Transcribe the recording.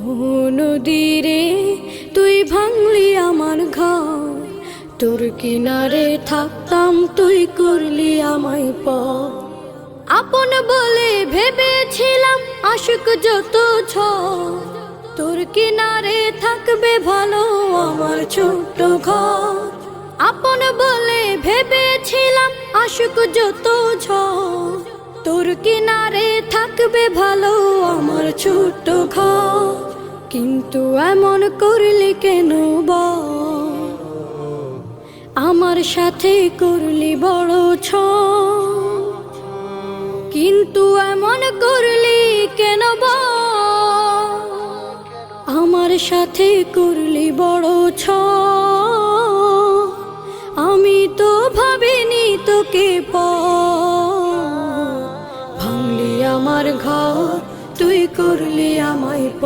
নদীরে তুই ভাঙলি আমার ঘর, তোর কিনারে থাকতাম তুই করলি আমায় পর। আপন বলে ভেবেছিলাম আশুক যত ঝড়, তোর কিনারে থাকবে ভালো আমার ছোট্ট ঘর। আপন বলে ভেবেছিলাম আশুক যত ঝড়, তোর কিনারে থাকবে ভালো আমার ছোট্ট ঘর। কিন্তু এমন করলি কেন বল, আমার সাথে করলি বড় ছল। কিন্তু এমন করলি কেন বল, আমার সাথে করলি বড় ছল। আমি তো ভাবিনি তোকে ভাঙলি আমার ঘর, তুই করলি আমায়।